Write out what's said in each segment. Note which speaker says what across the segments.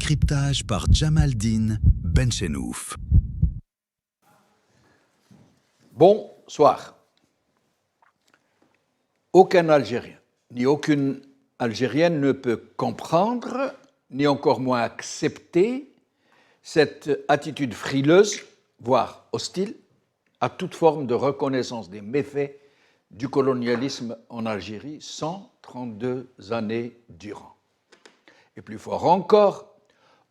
Speaker 1: Décryptage par Jamaldine Benchenouf.
Speaker 2: Bonsoir. Aucun Algérien, ni aucune Algérienne ne peut comprendre, ni encore moins accepter, cette attitude frileuse, voire hostile, à toute forme de reconnaissance des méfaits du colonialisme en Algérie 132 années durant. Et plus fort encore,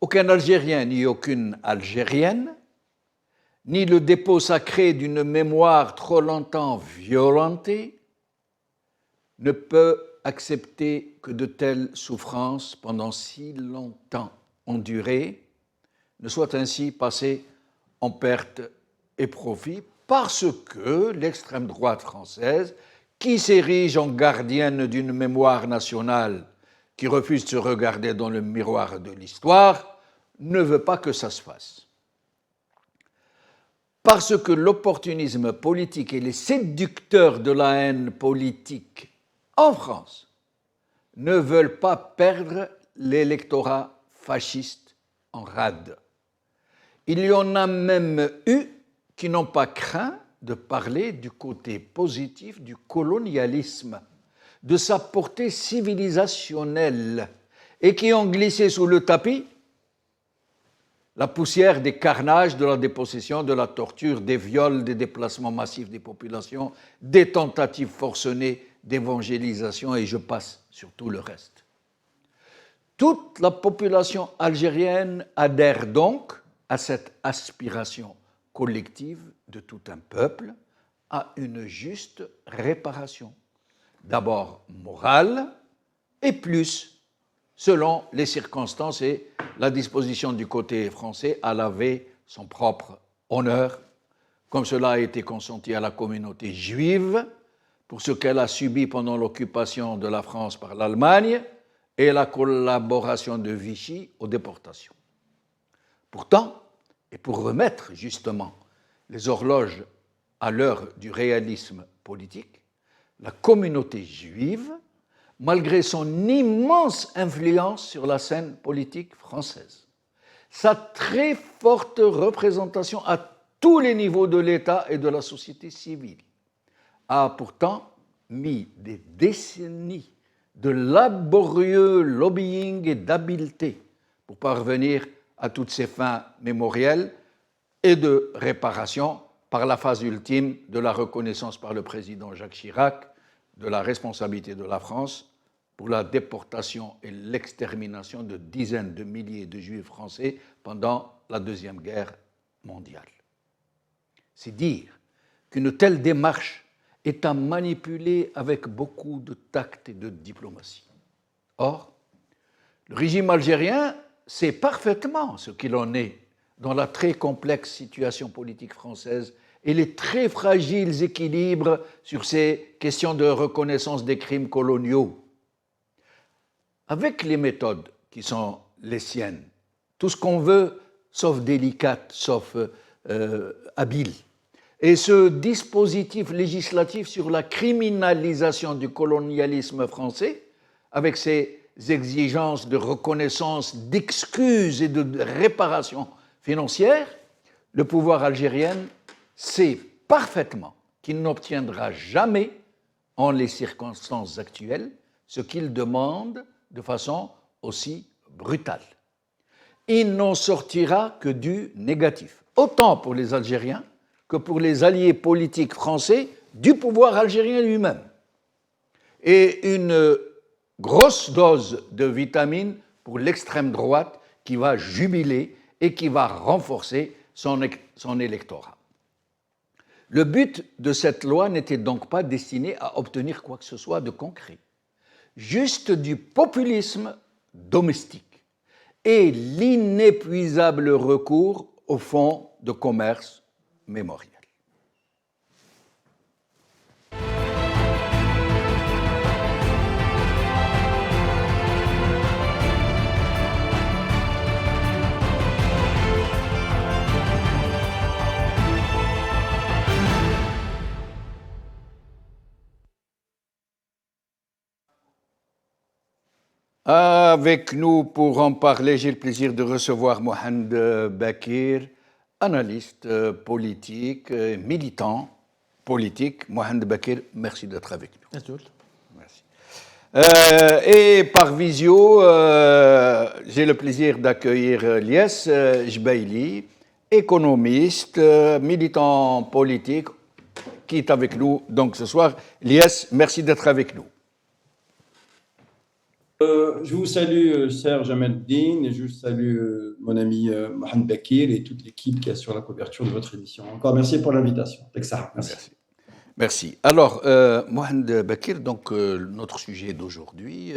Speaker 2: aucun Algérien ni aucune Algérienne, ni le dépôt sacré d'une mémoire trop longtemps violentée, ne peut accepter que de telles souffrances pendant si longtemps endurées ne soient ainsi passées en perte et profit parce que l'extrême droite française, qui s'érige en gardienne d'une mémoire nationale qui refuse de se regarder dans le miroir de l'histoire, ne veut pas que ça se fasse. Parce que l'opportunisme politique et les séducteurs de la haine politique en France ne veulent pas perdre l'électorat fasciste en rade. Il y en a même eu qui n'ont pas craint de parler du côté positif du colonialisme, de sa portée civilisationnelle, et qui ont glissé sous le tapis la poussière des carnages, de la dépossession, de la torture, des viols, des déplacements massifs des populations, des tentatives forcenées d'évangélisation, et je passe sur tout le reste. Toute la population algérienne adhère donc à cette aspiration collective de tout un peuple à une juste réparation, d'abord morale et plus selon les circonstances et la disposition du côté français à laver son propre honneur, comme cela a été consenti à la communauté juive pour ce qu'elle a subi pendant l'occupation de la France par l'Allemagne et la collaboration de Vichy aux déportations. Pourtant, et pour remettre justement les horloges à l'heure du réalisme politique, la communauté juive, malgré son immense influence sur la scène politique française, sa très forte représentation à tous les niveaux de l'État et de la société civile, a pourtant mis des décennies de laborieux lobbying et d'habileté pour parvenir à toutes ces fins mémorielles et de réparation par la phase ultime de la reconnaissance par le président Jacques Chirac de la responsabilité de la France pour la déportation et l'extermination de dizaines de milliers de Juifs français pendant la Deuxième Guerre mondiale. C'est dire qu'une telle démarche est à manipuler avec beaucoup de tact et de diplomatie. Or, le régime algérien sait parfaitement ce qu'il en est dans la très complexe situation politique française et les très fragiles équilibres sur ces questions de reconnaissance des crimes coloniaux. Avec les méthodes qui sont les siennes, tout ce qu'on veut, sauf délicate, sauf habile, et ce dispositif législatif sur la criminalisation du colonialisme français, avec ses exigences de reconnaissance, d'excuses et de réparation financière, le pouvoir algérien sait parfaitement qu'il n'obtiendra jamais, en les circonstances actuelles, ce qu'il demande de façon aussi brutale. Il n'en sortira que du négatif, autant pour les Algériens que pour les alliés politiques français du pouvoir algérien lui-même. Et une grosse dose de vitamine pour l'extrême droite qui va jubiler et qui va renforcer son électorat. Le but de cette loi n'était donc pas destiné à obtenir quoi que ce soit de concret, juste du populisme domestique et l'inépuisable recours au fonds de commerce mémoriel. Avec nous pour en parler, j'ai le plaisir de recevoir Mohamed Bakir, analyste politique, militant politique. Mohamed Bakir, merci d'être avec nous. Merci. Et par visio, j'ai le plaisir d'accueillir Lies Jbaili, économiste, militant politique, qui est avec nous donc ce soir. Lies, merci d'être avec nous.
Speaker 3: Je vous salue, cher Jamaluddin, et je vous salue mon ami Mohamed Bakir et toute l'équipe qui assure la couverture de votre émission. Encore merci pour l'invitation. Merci.
Speaker 2: Merci. Alors, Mohamed Bakir, donc notre sujet d'aujourd'hui,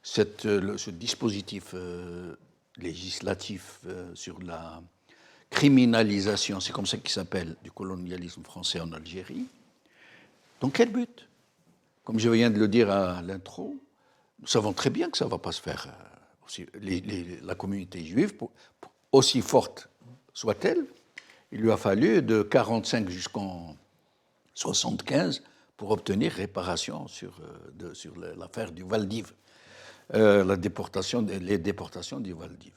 Speaker 2: ce dispositif législatif sur la criminalisation, c'est comme ça qu'il s'appelle, du colonialisme français en Algérie. Dans quel but? Comme je viens de le dire à l'intro, nous savons très bien que ça ne va pas se faire. La communauté juive, aussi forte soit-elle, il lui a fallu de 1945 jusqu'en 1975 pour obtenir réparation sur l'affaire du Val-d'Hiv, les déportations du Val-d'Hiv.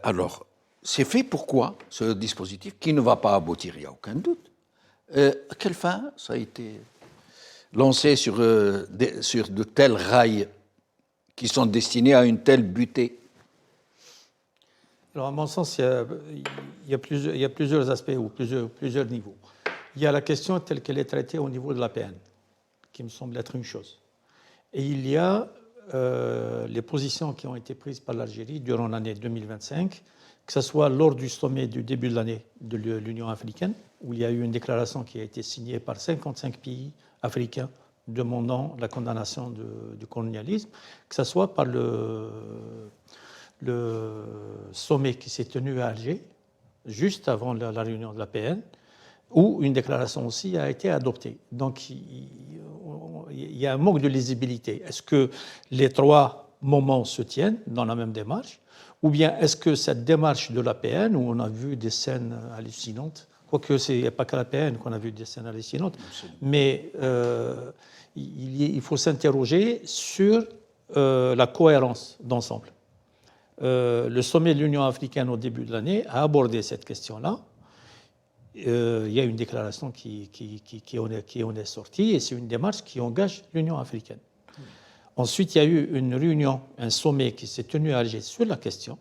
Speaker 2: Alors, c'est fait pourquoi ce dispositif qui ne va pas aboutir, il n'y a aucun doute. À quelle fin ça a été lancé sur de tels rails qui sont destinés à une telle butée?
Speaker 4: Alors, à mon sens, il y a plusieurs aspects ou plusieurs niveaux. Il y a la question telle qu'elle est traitée au niveau de la PN, qui me semble être une chose. Et il y a les positions qui ont été prises par l'Algérie durant l'année 2025, que ce soit lors du sommet du début de l'année de l'Union africaine, où il y a eu une déclaration qui a été signée par 55 pays africains demandant la condamnation du colonialisme, que ce soit par le sommet qui s'est tenu à Alger, juste avant la réunion de la PN, où une déclaration aussi a été adoptée. Donc, il y a un manque de lisibilité. Est-ce que les trois moments se tiennent dans la même démarche, ou bien est-ce que cette démarche de la PN, où on a vu des scènes hallucinantes, quoique il n'y a pas qu'à la PN qu'on a vu des scènes hallucinantes, mais il faut s'interroger sur la cohérence d'ensemble. Le sommet de l'Union africaine au début de l'année a abordé cette question-là. Il y a une déclaration qui en est sortie, et c'est une démarche qui engage l'Union africaine. Ensuite, il y a eu une réunion, un sommet qui s'est tenu à Alger sur la question,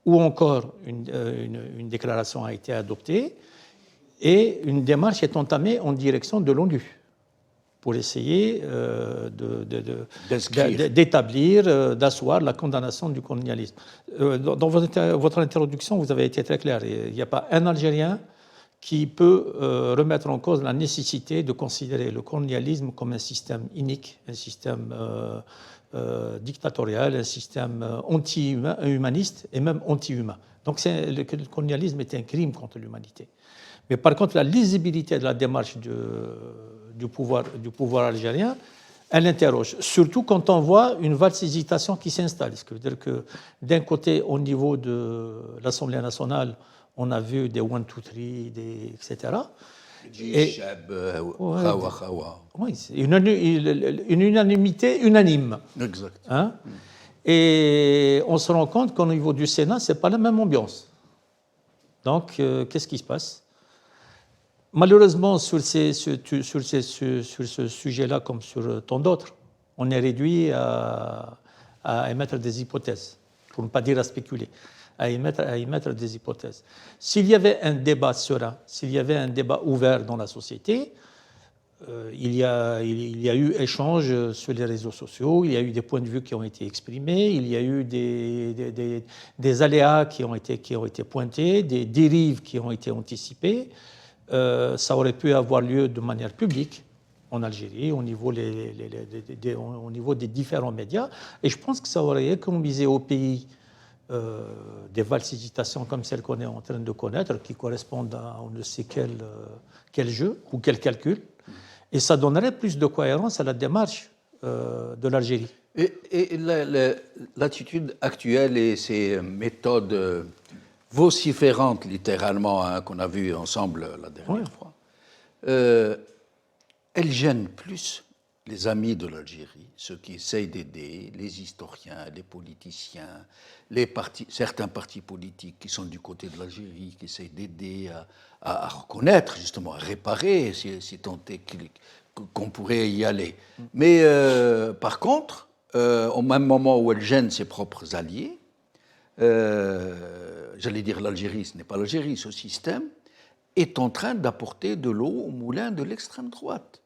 Speaker 4: où encore une déclaration a été adoptée, et une démarche est entamée en direction de l'ONU pour essayer d'établir, d'asseoir la condamnation du colonialisme. Dans votre introduction, vous avez été très clair. Il n'y a pas un Algérien qui peut remettre en cause la nécessité de considérer le colonialisme comme un système inique, un système dictatorial, un système anti-humaniste et même anti-humain. Donc le colonialisme est un crime contre l'humanité. Mais par contre, la lisibilité de la démarche du pouvoir algérien, elle interroge, surtout quand on voit une vaste hésitation qui s'installe. Ce qui veut dire que d'un côté, au niveau de l'Assemblée nationale, on a vu des 1, 2, 3, etc.
Speaker 2: Oui,
Speaker 4: c'est une unanimité unanime.
Speaker 2: Exact.
Speaker 4: Hein? Et on se rend compte qu'au niveau du Sénat, ce n'est pas la même ambiance. Donc, qu'est-ce qui se passe? Malheureusement, sur ce sujet-là, comme sur tant d'autres, on est réduit à émettre des hypothèses, pour ne pas dire à spéculer, à émettre des hypothèses. S'il y avait un débat serein, s'il y avait un débat ouvert dans la société, il y a eu échange sur les réseaux sociaux, il y a eu des points de vue qui ont été exprimés, il y a eu des aléas qui ont été pointés, des dérives qui ont été anticipées. Ça aurait pu avoir lieu de manière publique en Algérie, au niveau des différents médias. Et je pense que ça aurait économisé au pays des valses hésitations comme celles qu'on est en train de connaître, qui correspondent à on ne sait quel jeu ou quel calcul. Et ça donnerait plus de cohérence à la démarche de l'Algérie.
Speaker 2: Et l'attitude actuelle et ces méthodes vociférantes, littéralement, hein, qu'on a vues ensemble la dernière fois, elles gênent plus les amis de l'Algérie, ceux qui essayent d'aider, les historiens, les politiciens, certains partis politiques qui sont du côté de l'Algérie, qui essayent d'aider à reconnaître, justement, à réparer, si tant est qu'on pourrait y aller. Mais par contre, au même moment où elle gêne ses propres alliés, j'allais dire l'Algérie, ce n'est pas l'Algérie, ce système est en train d'apporter de l'eau au moulin de l'extrême droite.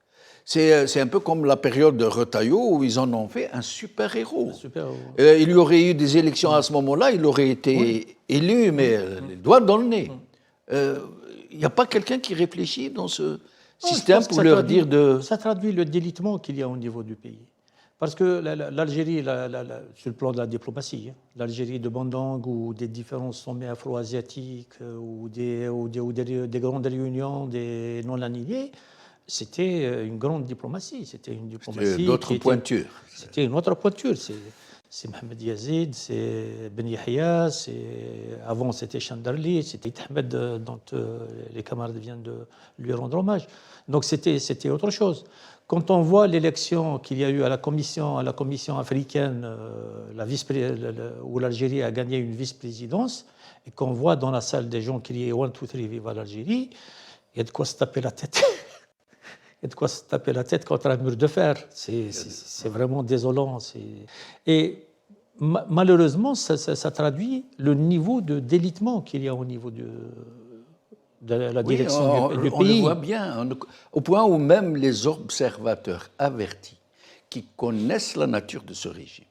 Speaker 2: C'est un peu comme la période de Retailleau où ils en ont fait un super-héros. Il y aurait eu des élections à ce moment-là, il aurait été élu, mais les doigts dans le nez. Il n'y a pas quelqu'un qui réfléchit dans ce système pour leur dire de...
Speaker 4: Ça traduit le délitement qu'il y a au niveau du pays. Parce que l'Algérie, sur le plan de la diplomatie, l'Algérie de Bandang, où des différents sommets afro-asiatiques, ou des grandes réunions des non-alignés, c'était une grande diplomatie. C'était une diplomatie.
Speaker 2: D'autres pointures.
Speaker 4: C'était une autre pointure. C'est Mohamed Yazid, c'est Ben Yahya, avant c'était Chandarli, c'était Ahmed, dont les camarades viennent de lui rendre hommage. Donc c'était autre chose. Quand on voit l'élection qu'il y a eu à la commission africaine, où l'Algérie a gagné une vice-présidence, et qu'on voit dans la salle des gens crier 1, 2, 3, vive l'Algérie, il y a de quoi se taper la tête. Il y a de quoi se taper la tête contre un mur de fer. C'est vraiment désolant. Et malheureusement, ça traduit le niveau de délitement qu'il y a au niveau de la direction du pays.
Speaker 2: On le voit bien, au point où même les observateurs avertis, qui connaissent la nature de ce régime,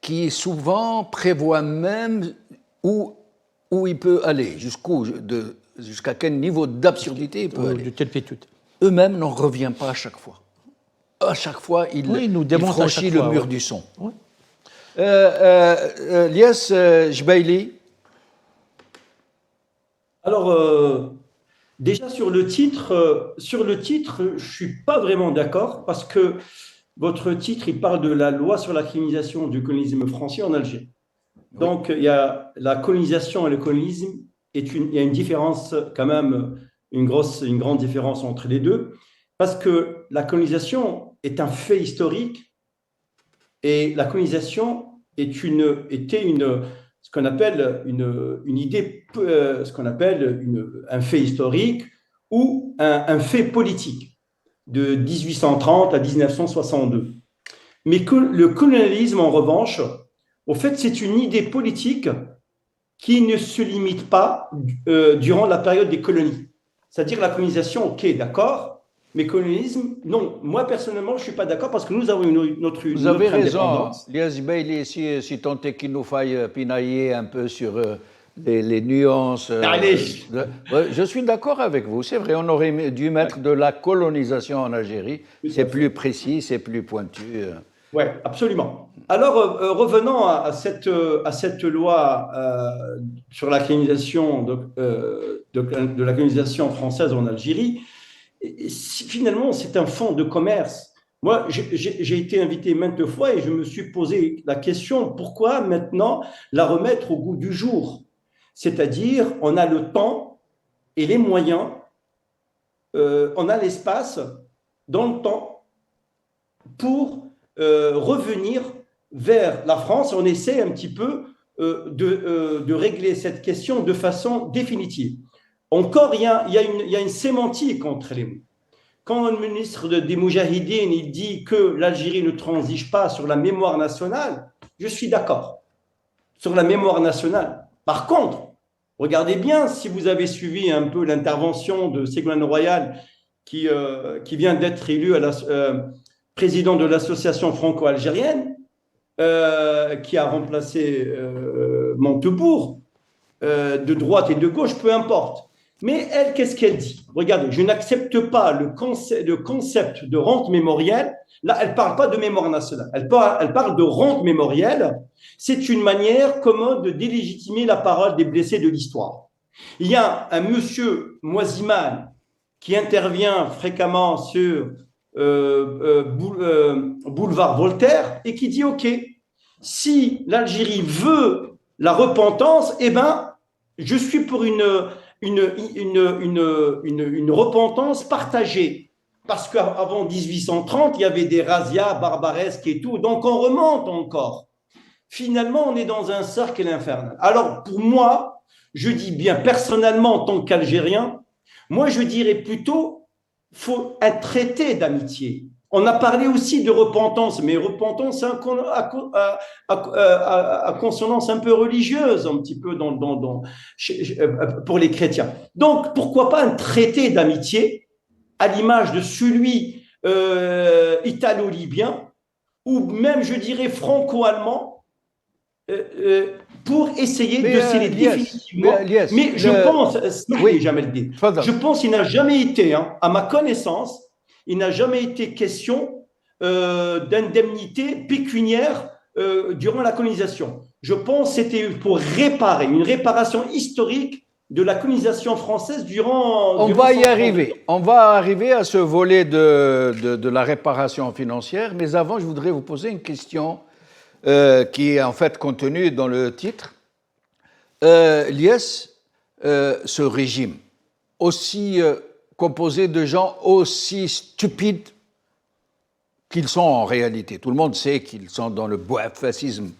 Speaker 2: qui souvent prévoient même où il peut aller, jusqu'à quel niveau d'absurdité il peut aller.
Speaker 4: De turpitude.
Speaker 2: Eux-mêmes n'en reviennent pas à chaque fois. À chaque fois, ils franchissent le mur du son. Oui. Lies Jbaili.
Speaker 3: Alors, déjà sur le titre, je ne suis pas vraiment d'accord parce que votre titre, il parle de la loi sur la criminalisation du colonialisme français en Algérie. Oui. Donc, il y a la colonisation et le colonialisme, il y a une différence quand même, une grande différence entre les deux, parce que la colonisation est un fait historique et la colonisation était ce qu'on appelle une idée, ce qu'on appelle un fait historique ou un fait politique de 1830 à 1962. Mais que le colonialisme, en revanche, au fait, c'est une idée politique qui ne se limite pas durant la période des colonies. C'est-à-dire la colonisation, ok, d'accord, mais colonialisme, non. Moi, personnellement, je ne suis pas d'accord parce que nous avons notre
Speaker 2: Vous avez raison, Lies Bailey, si tant est qu'il nous faille pinailler un peu sur les nuances. Je suis d'accord avec vous, c'est vrai, on aurait dû mettre de la colonisation en Algérie, c'est plus précis, c'est plus pointu.
Speaker 3: Oui, absolument. Alors, revenons à cette loi sur la colonisation de la colonisation française en Algérie. Finalement, c'est un fonds de commerce. Moi, j'ai été invité maintes fois et je me suis posé la question, pourquoi maintenant la remettre au goût du jour? C'est-à-dire, on a le temps et les moyens, on a l'espace dans le temps pour revenir vers la France. On essaie un petit peu de régler cette question de façon définitive. Encore, il y a une sémantique entre les mots. Quand le ministre des Moudjahidines il dit que l'Algérie ne transige pas sur la mémoire nationale, je suis d'accord, sur la mémoire nationale. Par contre, regardez bien, si vous avez suivi un peu l'intervention de Ségolène Royal, qui vient d'être élu président de l'association franco-algérienne, qui a remplacé Montebourg, de droite et de gauche, peu importe. Mais elle, qu'est-ce qu'elle dit? Regardez, je n'accepte pas le concept de rente mémorielle. Là, elle ne parle pas de mémoire nationale. Elle parle de rente mémorielle. C'est une manière commode de délégitimer la parole des blessés de l'histoire. Il y a un monsieur Moisiman qui intervient fréquemment sur boulevard Voltaire et qui dit « Ok, si l'Algérie veut la repentance, eh ben, je suis pour une repentance partagée. parce qu'avant 1830, il y avait des razzias barbaresques et tout, donc on remonte encore. Finalement, on est dans un cercle infernal. Alors, pour moi, je dis bien personnellement en tant qu'Algérien, moi je dirais plutôt, faut un traité d'amitié. On a parlé aussi de repentance, mais repentance à consonance un peu religieuse, un petit peu pour les chrétiens. Donc, pourquoi pas un traité d'amitié à l'image de celui italo-libyen, ou même, je dirais, franco-allemand, pour essayer de sceller définitivement. Mais je pense, oui, Jamel, je pense qu'il n'a jamais été, à ma connaissance, il n'a jamais été question d'indemnité pécuniaire durant la colonisation. Je pense que c'était pour réparer, une réparation historique de la colonisation française durant...
Speaker 2: On va y arriver. On va arriver à ce volet de la réparation financière, mais avant, je voudrais vous poser une question qui est en fait contenue dans le titre. L'IS, ce régime, aussi composé de gens aussi stupides qu'ils sont en réalité. Tout le monde sait qu'ils sont dans le bouafascisme.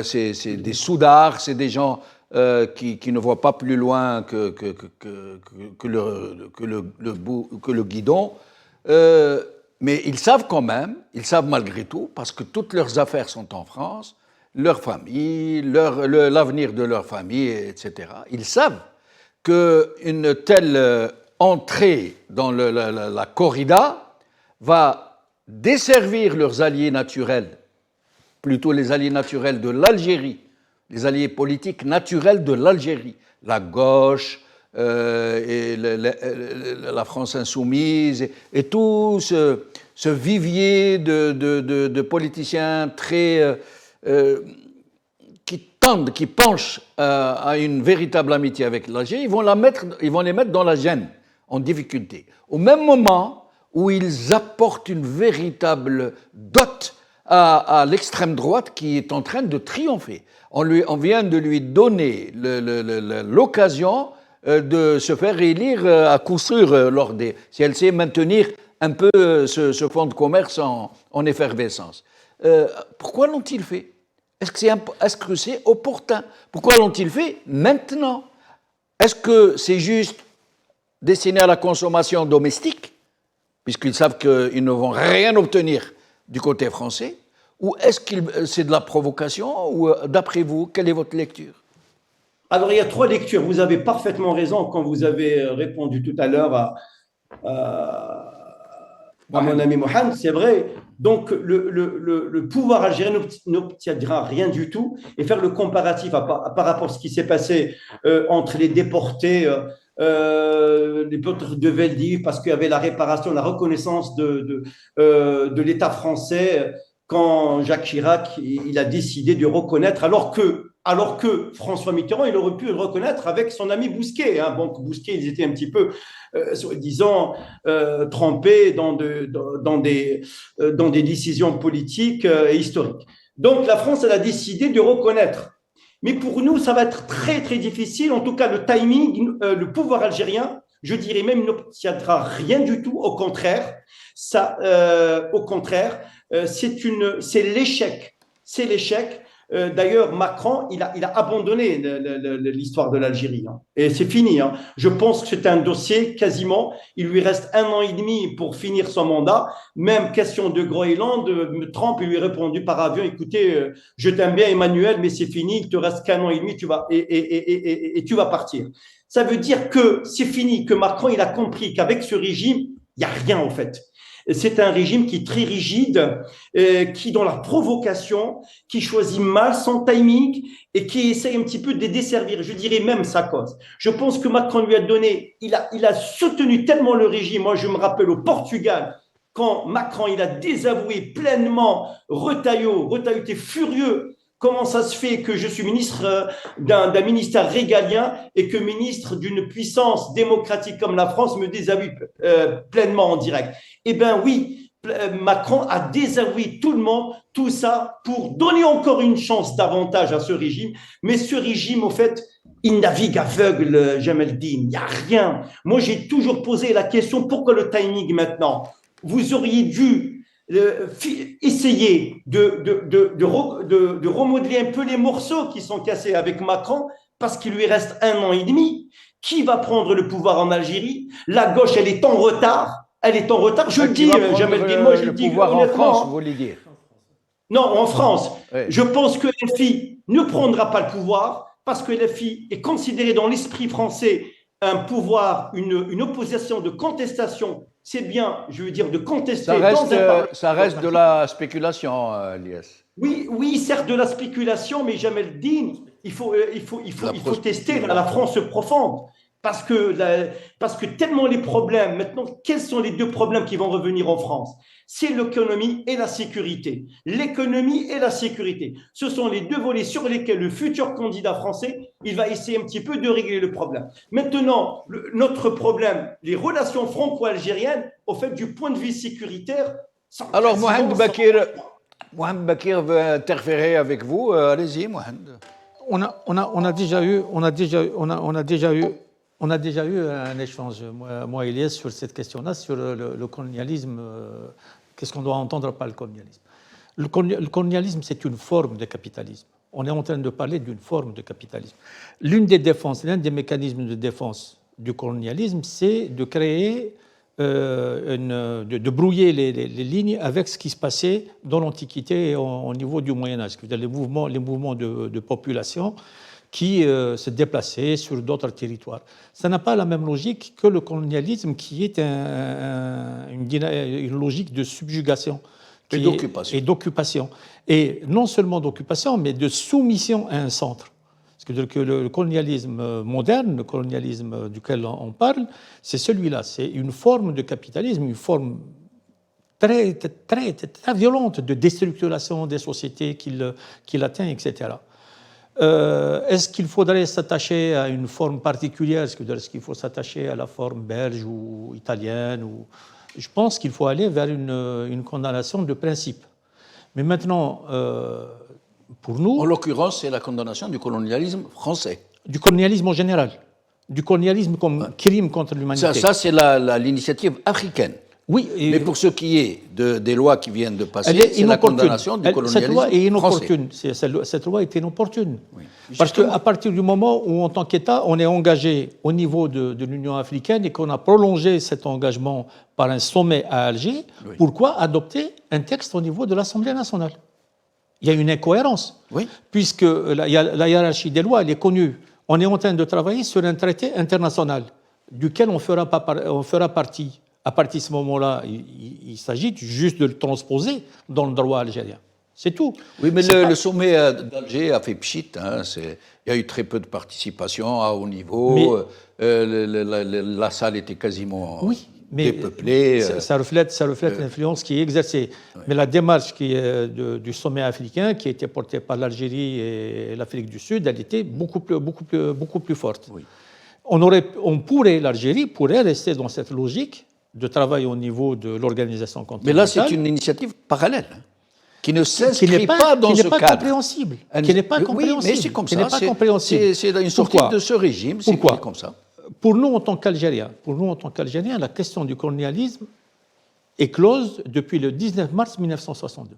Speaker 2: C'est des soudards, c'est des gens qui ne voient pas plus loin que le guidon. Mais ils savent quand même, ils savent malgré tout, parce que toutes leurs affaires sont en France, leur famille, l'avenir de leur famille, etc. Ils savent qu'une telle entrée dans la corrida va desservir leurs alliés naturels, plutôt les alliés naturels de l'Algérie, les alliés politiques naturels de l'Algérie, la gauche et la France insoumise, et tout ce vivier de politiciens très... qui penchent à une véritable amitié avec l'Algérie, ils vont les mettre dans la gêne, en difficulté. Au même moment où ils apportent une véritable dot à l'extrême droite qui est en train de triompher. On vient de lui donner l'occasion de se faire élire à coup sûr si elle sait maintenir un peu ce fonds de commerce en effervescence. Pourquoi l'ont-ils fait ? Est-ce que c'est opportun ? Pourquoi l'ont-ils fait maintenant ? Est-ce que c'est juste destiné à la consommation domestique, puisqu'ils savent qu'ils ne vont rien obtenir du côté français, ou est-ce que c'est de la provocation, ou d'après vous, quelle est votre lecture ?
Speaker 3: Alors, il y a 3 lectures. Vous avez parfaitement raison quand vous avez répondu tout à l'heure à mon ami Mohamed, c'est vrai. Donc, le pouvoir algérien n'obtiendra rien du tout. Et faire le comparatif par rapport à ce qui s'est passé entre les déportés, les peuples de Veldiv, parce qu'il y avait la réparation, la reconnaissance de l'État français quand Jacques Chirac il a décidé de reconnaître, alors que François Mitterrand, il aurait pu le reconnaître avec son ami Bousquet. Donc Bousquet, ils étaient un petit peu, soi-disant, trempés dans des décisions politiques et historiques. Donc la France, elle a décidé de reconnaître. Mais pour nous, ça va être très, très difficile. En tout cas, le timing, le pouvoir algérien, je dirais même, n'obtiendra rien du tout. Au contraire, c'est l'échec. C'est l'échec. D'ailleurs, Macron, il a abandonné l'histoire de l'Algérie. Et c'est fini. Je pense que c'est un dossier quasiment. Il lui reste 1 an et demi pour finir son mandat. Même question de Groenland, Trump lui a répondu par avion, écoutez, je t'aime bien Emmanuel, mais c'est fini, il te reste qu'1 an et demi, tu vas partir. Ça veut dire que c'est fini, que Macron, il a compris qu'avec ce régime, il n'y a rien en fait. C'est un régime qui est très rigide, qui dans la provocation, qui choisit mal son timing et qui essaye un petit peu de desservir, je dirais même sa cause. Je pense que Macron lui a donné, il a soutenu tellement le régime. Moi, je me rappelle au Portugal, quand Macron il a désavoué pleinement Retailleau était furieux. Comment ça se fait que je suis ministre d'un ministère régalien et que ministre d'une puissance démocratique comme la France me désavoue pleinement en direct? Eh bien oui, Macron a désavoué tout le monde, tout ça pour donner encore une chance davantage à ce régime. Mais ce régime, au fait, il navigue aveugle, Jamel Din, il n'y a rien. Moi, j'ai toujours posé la question, pourquoi le timing maintenant? vous auriez dû essayer de remodeler un peu les morceaux qui sont cassés avec Macron, parce qu'il lui reste 1 an et demi. Qui va prendre le pouvoir en Algérie? La gauche, elle est en retard. Elle est en retard. Je le dis, Jamel Din, moi je le dis
Speaker 2: pouvoir en
Speaker 3: honnêtement.
Speaker 2: France, vous voulez dire?
Speaker 3: Non, en France.
Speaker 2: Oui.
Speaker 3: Je pense que LFI ne prendra pas le pouvoir parce que LFI est considéré dans l'esprit français un pouvoir, une opposition de contestation. C'est bien, je veux dire, de contester.
Speaker 2: Ça reste de la spéculation, Lies.
Speaker 3: Oui, certes de la spéculation, mais Jamel Din, il faut tester la France profonde. Parce que tellement les problèmes, maintenant, quels sont les 2 problèmes qui vont revenir en France? C'est l'économie et la sécurité. L'économie et la sécurité. Ce sont les 2 volets sur lesquels le futur candidat français, il va essayer un petit peu de régler le problème. Maintenant, notre problème, les relations franco-algériennes, au fait, du point de vue sécuritaire...
Speaker 2: Alors, Mohamed Bakir veut interférer avec vous. Allez-y, Mohamed.
Speaker 4: On a déjà eu un échange, moi et Elias, sur cette question-là, sur le colonialisme. Qu'est-ce qu'on doit entendre par le colonialisme? Le colonialisme, c'est une forme de capitalisme. On est en train de parler d'une forme de capitalisme. L'un des mécanismes de défense du colonialisme, c'est de créer, de brouiller les lignes avec ce qui se passait dans l'Antiquité et au niveau du Moyen-Âge, les mouvements de population qui se déplaçaient sur d'autres territoires. Ça n'a pas la même logique que le colonialisme, qui est une logique de subjugation et d'occupation. Et non seulement d'occupation, mais de soumission à un centre. Parce que le colonialisme moderne, le colonialisme duquel on parle, c'est celui-là. C'est une forme de capitalisme, une forme très, très, très violente de déstructuration des sociétés qu'il atteint, etc. Est-ce qu'il faudrait s'attacher à une forme particulière? Est-ce qu'il faut s'attacher à la forme belge ou italienne Je pense qu'il faut aller vers une condamnation de principe. Mais maintenant, pour nous...
Speaker 2: En l'occurrence, c'est la condamnation du colonialisme français.
Speaker 4: Du colonialisme en général. Du colonialisme comme crime contre l'humanité.
Speaker 2: Ça c'est l'initiative africaine.
Speaker 4: Oui,
Speaker 2: mais pour ce qui est des lois qui viennent de passer, c'est la condamnation du colonialisme
Speaker 4: cette loi est inopportune.
Speaker 2: français.
Speaker 4: Cette loi est inopportune. Oui. Parce qu'à partir du moment où, en tant qu'État, on est engagé au niveau de l'Union africaine et qu'on a prolongé cet engagement par un sommet à Alger, oui. Pourquoi adopter un texte au niveau de l'Assemblée nationale? Il y a une incohérence, oui. Puisque la hiérarchie des lois, elle est connue. On est en train de travailler sur un traité international duquel on fera partie. À partir de ce moment-là, il s'agit juste de le transposer dans le droit algérien. C'est tout.
Speaker 2: Oui, mais le sommet d'Alger a fait pchit. Hein, il y a eu très peu de participation à haut niveau. La salle était quasiment dépeuplée.
Speaker 4: Ça reflète l'influence qui est exercée. Oui. Mais la démarche du sommet africain, qui a été portée par l'Algérie et l'Afrique du Sud, elle était beaucoup plus forte. Oui. L'Algérie pourrait rester dans cette logique de travail au niveau de l'organisation continentale.
Speaker 2: Mais là, c'est une initiative parallèle, qui ne s'inscrit pas dans ce cadre.
Speaker 4: Qui n'est pas compréhensible.
Speaker 2: Oui, mais c'est comme ça. C'est une sortie de ce régime.
Speaker 4: Pourquoi?
Speaker 2: Comme ça.
Speaker 4: Pour nous, en tant qu'Algériens, la question du colonialisme est close depuis le 19 mars 1962.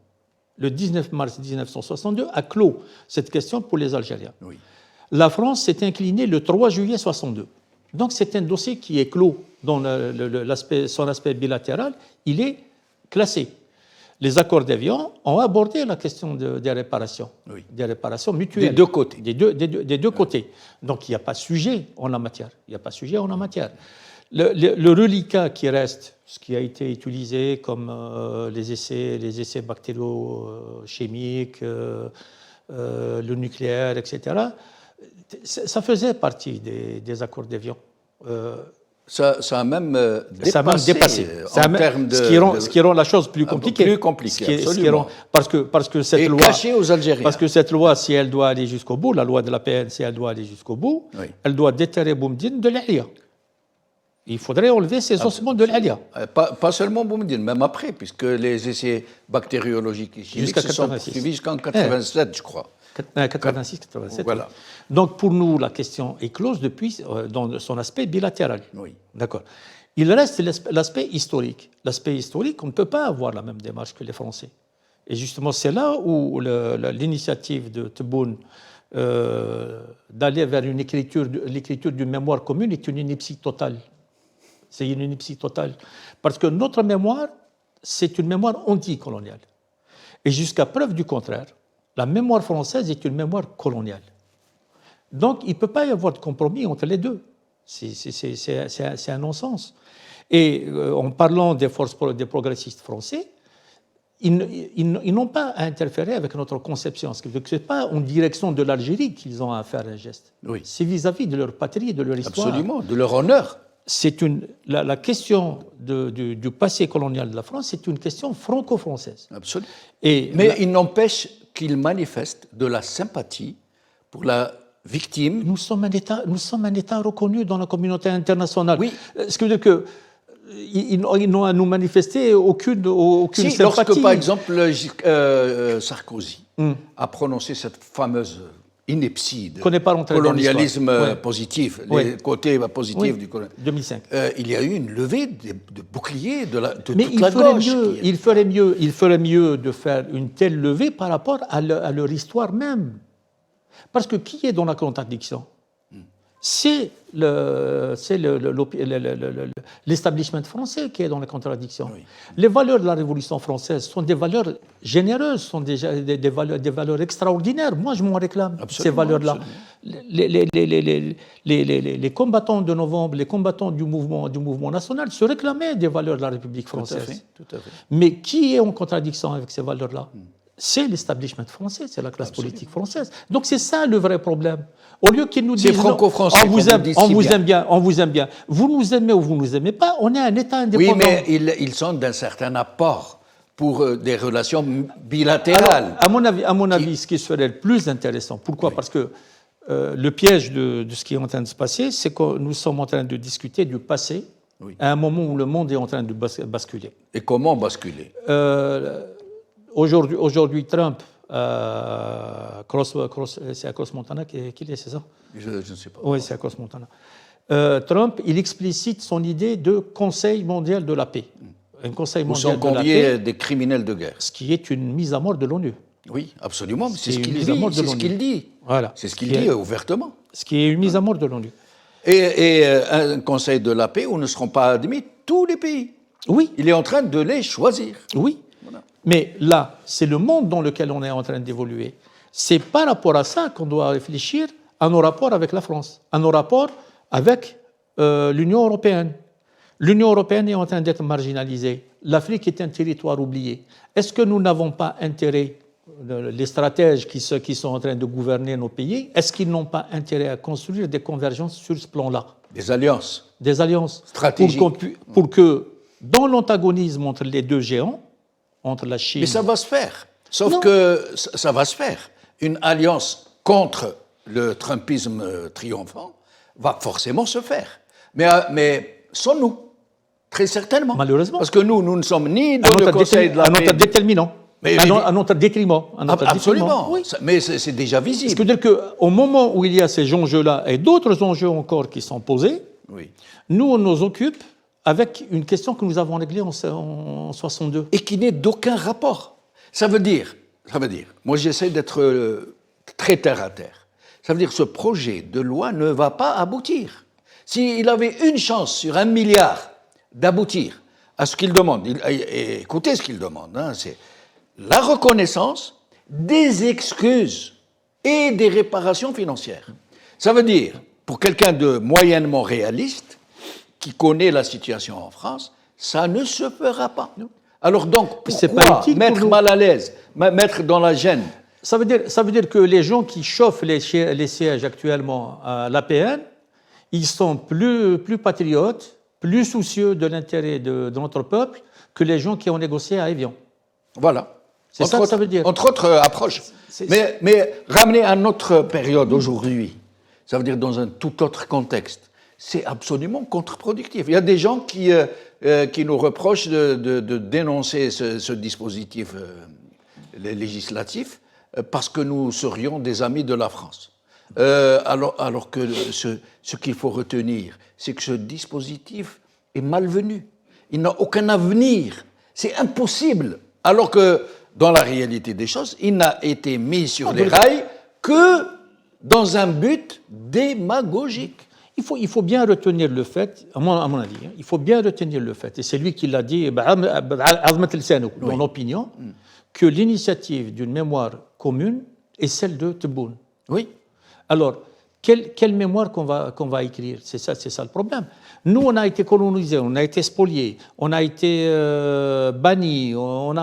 Speaker 4: Le 19 mars 1962 a clos cette question pour les Algériens. Oui. La France s'est inclinée le 3 juillet 1962. Donc c'est un dossier qui est clos dans son aspect bilatéral, il est classé. Les accords d'Évian ont abordé la question des réparations, des réparations mutuelles.
Speaker 2: Des deux côtés.
Speaker 4: Des deux côtés. Donc il n'y a pas sujet en la matière. Le reliquat qui reste, ce qui a été utilisé comme les essais bactériochimiques, le nucléaire, etc., ça faisait partie des accords d'Évian.
Speaker 2: Ça a même dépassé en termes de...
Speaker 4: Ce qui rend la chose plus compliquée.
Speaker 2: Plus compliquée, absolument.
Speaker 4: Parce que cette loi...
Speaker 2: cachée aux Algériens.
Speaker 4: Parce que cette loi, si elle doit aller jusqu'au bout, la loi de la PN, si elle doit aller jusqu'au bout, elle doit déterrer Boumdine de l'Alia. Il faudrait enlever ces ossements de l'Alia.
Speaker 2: Pas seulement Boumediene, même après, puisque les essais bactériologiques et chimiques se sont poursuivis jusqu'en 87, je crois.
Speaker 4: 86-87.
Speaker 2: Voilà.
Speaker 4: Donc pour nous, la question est close depuis dans son aspect bilatéral.
Speaker 2: Oui.
Speaker 4: D'accord. Il reste l'aspect historique. L'aspect historique, on ne peut pas avoir la même démarche que les Français. Et justement, c'est là où l'initiative de Tebboune d'aller vers l'écriture d'une mémoire commune est une ineptie totale. C'est une ineptie totale. Parce que notre mémoire, c'est une mémoire anticoloniale. Et jusqu'à preuve du contraire, la mémoire française est une mémoire coloniale. Donc, il ne peut pas y avoir de compromis entre les deux. C'est un non-sens. Et en parlant des progressistes français, ils n'ont pas à interférer avec notre conception. Ce n'est pas en direction de l'Algérie qu'ils ont à faire un geste.
Speaker 2: Oui.
Speaker 4: C'est vis-à-vis de leur patrie, de leur histoire.
Speaker 2: Absolument, de leur honneur.
Speaker 4: La question du passé colonial de la France, c'est une question franco-française.
Speaker 2: Absolument.
Speaker 4: Mais
Speaker 2: il n'empêche qu'ils manifestent de la sympathie pour la victime.
Speaker 4: Nous sommes un État reconnu dans la communauté internationale.
Speaker 2: Oui.
Speaker 4: Ce qui veut dire qu'ils n'ont à nous manifester aucune sympathie.
Speaker 2: Lorsque, par exemple, Sarkozy a prononcé cette fameuse ineptie de colonialisme positif, les côtés positifs du colonialisme.
Speaker 4: 2005.
Speaker 2: Il y a eu une levée de boucliers de
Speaker 4: Mais
Speaker 2: toute la gauche.
Speaker 4: Il ferait mieux de faire une telle levée par rapport à leur histoire même. Parce que qui est dans la contradiction? C'est l'establishment français qui est dans la contradiction. Oui. Les valeurs de la Révolution française sont des valeurs généreuses, sont des valeurs extraordinaires. Moi, je m'en réclame, ces valeurs-là. Les combattants de novembre, les combattants du mouvement national se réclamaient des valeurs de la République française.
Speaker 2: Tout à fait.
Speaker 4: Mais qui est en contradiction avec ces valeurs-là? C'est l'establishment français, c'est la classe politique française. Donc c'est ça le vrai problème. Au lieu qu'ils nous disent
Speaker 2: franco-français,
Speaker 4: on vous aime bien, vous nous aimez ou vous nous aimez pas, on est un État indépendant.
Speaker 2: Oui, mais ils sont d'un certain apport pour des relations bilatérales.
Speaker 4: Alors, à mon avis, ce qui serait le plus intéressant, pourquoi? Parce que le piège de ce qui est en train de se passer, c'est que nous sommes en train de discuter du passé à un moment où le monde est en train de basculer.
Speaker 2: Et comment basculer?
Speaker 4: Aujourd'hui, Trump, c'est à Cross-Montana qu'il est, c'est ça?
Speaker 2: Je ne sais pas.
Speaker 4: Oui, c'est à Cross-Montana. Trump, il explicite son idée de Conseil mondial de la paix. Un Conseil mondial de la paix. Où sont conviés
Speaker 2: des criminels de guerre.
Speaker 4: Ce qui est une mise à mort de l'ONU.
Speaker 2: Oui, absolument. C'est ce qu'il dit. C'est ce qu'il dit.
Speaker 4: Voilà.
Speaker 2: C'est ce qu'il dit ouvertement.
Speaker 4: Ce qui est une mise à mort de l'ONU.
Speaker 2: Et un Conseil de la paix où ne seront pas admis tous les pays.
Speaker 4: Oui.
Speaker 2: Il est en train de les choisir.
Speaker 4: Oui. Mais là, c'est le monde dans lequel on est en train d'évoluer. C'est par rapport à ça qu'on doit réfléchir à nos rapports avec la France, à nos rapports avec l'Union européenne. L'Union européenne est en train d'être marginalisée. L'Afrique est un territoire oublié. Est-ce que nous n'avons pas intérêt, les stratèges qui sont en train de gouverner nos pays, est-ce qu'ils n'ont pas intérêt à construire des convergences sur ce plan-là?
Speaker 2: Des alliances.
Speaker 4: Des alliances.
Speaker 2: Stratégiques.
Speaker 4: Pour que, dans l'antagonisme entre les deux géants, entre la Chine...
Speaker 2: Mais ça va se faire. Sauf que ça va se faire. Une alliance contre le trumpisme triomphant va forcément se faire. Mais sans nous, très certainement.
Speaker 4: Malheureusement.
Speaker 2: Parce que nous ne sommes ni dans le Conseil de la paix...
Speaker 4: À notre déterminant. À notre détriment.
Speaker 2: Absolument.
Speaker 4: Oui.
Speaker 2: Mais c'est déjà visible.
Speaker 4: Ce qui veut dire qu'au moment où il y a ces enjeux-là et d'autres enjeux encore qui sont posés, nous, on nous occupe avec une question que nous avons réglée en 62.
Speaker 2: Et qui n'est d'aucun rapport. Ça veut dire, moi j'essaie d'être très terre à terre, ça veut dire que ce projet de loi ne va pas aboutir. S'il avait une chance sur 1 milliard d'aboutir à ce qu'il demande, et écoutez ce qu'il demande, c'est la reconnaissance, des excuses et des réparations financières. Ça veut dire, pour quelqu'un de moyennement réaliste, qui connaît la situation en France, ça ne se fera pas. Alors donc, pourquoi mettre mal à l'aise, mettre dans la gêne?
Speaker 4: Ça veut dire que les gens qui chauffent les sièges actuellement à l'APN, ils sont plus patriotes, plus soucieux de l'intérêt de notre peuple que les gens qui ont négocié à Évian.
Speaker 2: Voilà.
Speaker 4: C'est ça que ça veut dire.
Speaker 2: Entre autres approches. Mais ramener à notre période aujourd'hui, ça veut dire dans un tout autre contexte. c'est absolument contre-productif. Il y a des gens qui nous reprochent de dénoncer ce dispositif législatif parce que nous serions des amis de la France. Alors que ce qu'il faut retenir, c'est que ce dispositif est malvenu. Il n'a aucun avenir. C'est impossible. Alors que, dans la réalité des choses, il n'a été mis sur les rails que dans un but démagogique.
Speaker 4: Il faut bien retenir le fait, à mon avis, il faut bien retenir le fait, et c'est lui qui l'a dit, dans mon opinion, que l'initiative d'une mémoire commune est celle de Tebboune.
Speaker 2: Oui.
Speaker 4: Alors, quelle mémoire qu'on va écrire? C'est ça le problème. Nous, on a été colonisés, on a été spoliés, on a été bannis, on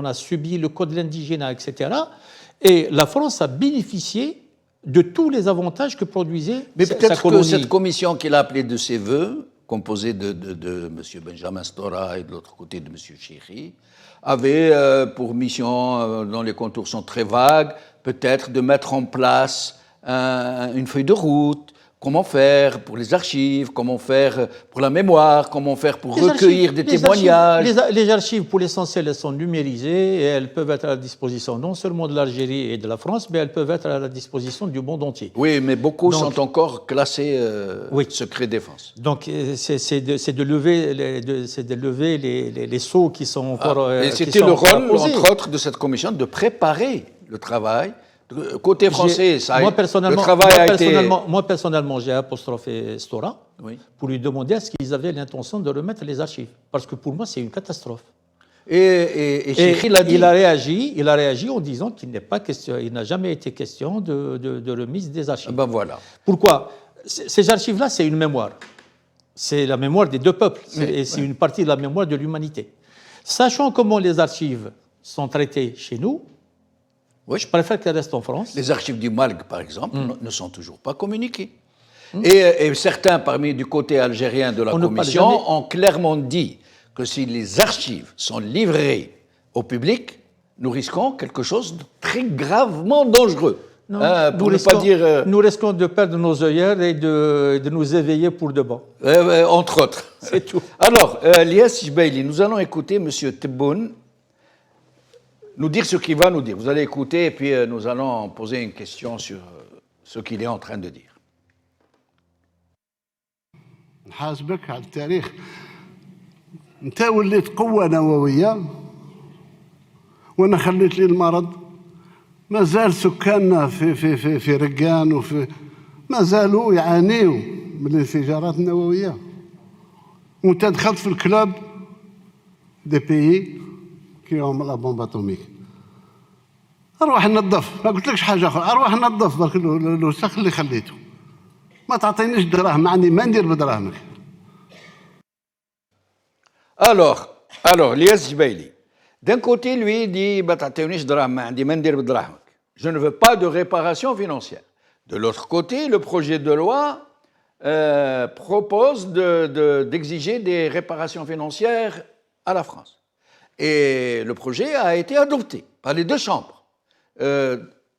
Speaker 4: a subi le code de l'indigénat, etc. Et la France a bénéficié de tous les avantages que produisait
Speaker 2: Mais
Speaker 4: sa
Speaker 2: peut-être
Speaker 4: colonie.
Speaker 2: que cette commission qu'il a appelée de ses voeux, composée de M. Benjamin Stora et de l'autre côté de M. Chéry, avait pour mission, dont les contours sont très vagues, peut-être de mettre en place une feuille de route, comment faire pour les archives, comment faire pour la mémoire, comment faire pour recueillir des témoignages.
Speaker 4: Les archives, pour l'essentiel, elles sont numérisées et elles peuvent être à la disposition non seulement de l'Algérie et de la France, mais elles peuvent être à la disposition du monde entier.
Speaker 2: Oui, mais beaucoup sont encore classés secret défense.
Speaker 4: Donc, c'est de lever les sceaux qui sont encore...
Speaker 2: et c'était le rôle, entre autres, de cette commission de préparer le travail. Côté français, le travail a été...
Speaker 4: Moi, personnellement, j'ai apostrophé Stora pour lui demander est-ce qu'ils avaient l'intention de remettre les archives. Parce que pour moi, c'est une catastrophe.
Speaker 2: Et Chéry l'a dit.
Speaker 4: Il a réagi en disant qu'il n'a jamais été question de remise des archives.
Speaker 2: Ben voilà.
Speaker 4: Pourquoi? Ces archives-là, c'est une mémoire. C'est la mémoire des deux peuples. C'est une partie de la mémoire de l'humanité. Sachant comment les archives sont traitées chez nous, je préfère qu'elles restent en France.
Speaker 2: Les archives du Malg, par exemple, ne sont toujours pas communiquées. Et certains, parmi du côté algérien de la commission, ont clairement dit que si les archives sont livrées au public, nous risquons quelque chose de très gravement dangereux.
Speaker 4: Nous risquons de perdre nos œillères et de nous éveiller pour de bon.
Speaker 2: Entre autres.
Speaker 4: C'est tout.
Speaker 2: Alors, Lies Jbeili, nous allons écouter M. Tebboune nous dire ce qu'il va nous dire. Vous allez écouter et puis nous allons poser une question sur ce qu'il est en train de dire.
Speaker 5: نحاسبك على التاريخ. انت وليت قوة نووية وانا خليت لي المرض. ما زال سكاننا في رقان ما زالوا يعانيوا من الانفجارات النووية. وانت دخلت في الكلوب دي بيي كيهم لا بومب اتوميك. اروح ننظف، ما قلتلكش حاجه اخرى، اروح ننظف برك الوسخ اللي خليته. ما تعطينيش دراهم، ما عندي ما ندير بدراهمك.
Speaker 2: Alors, Lies Jbeili, d'un côté, lui, il dit je ne veux pas de réparation financière. De l'autre côté, le projet de loi propose d'exiger des réparations financières à la France. Et le projet a été adopté par les deux chambres.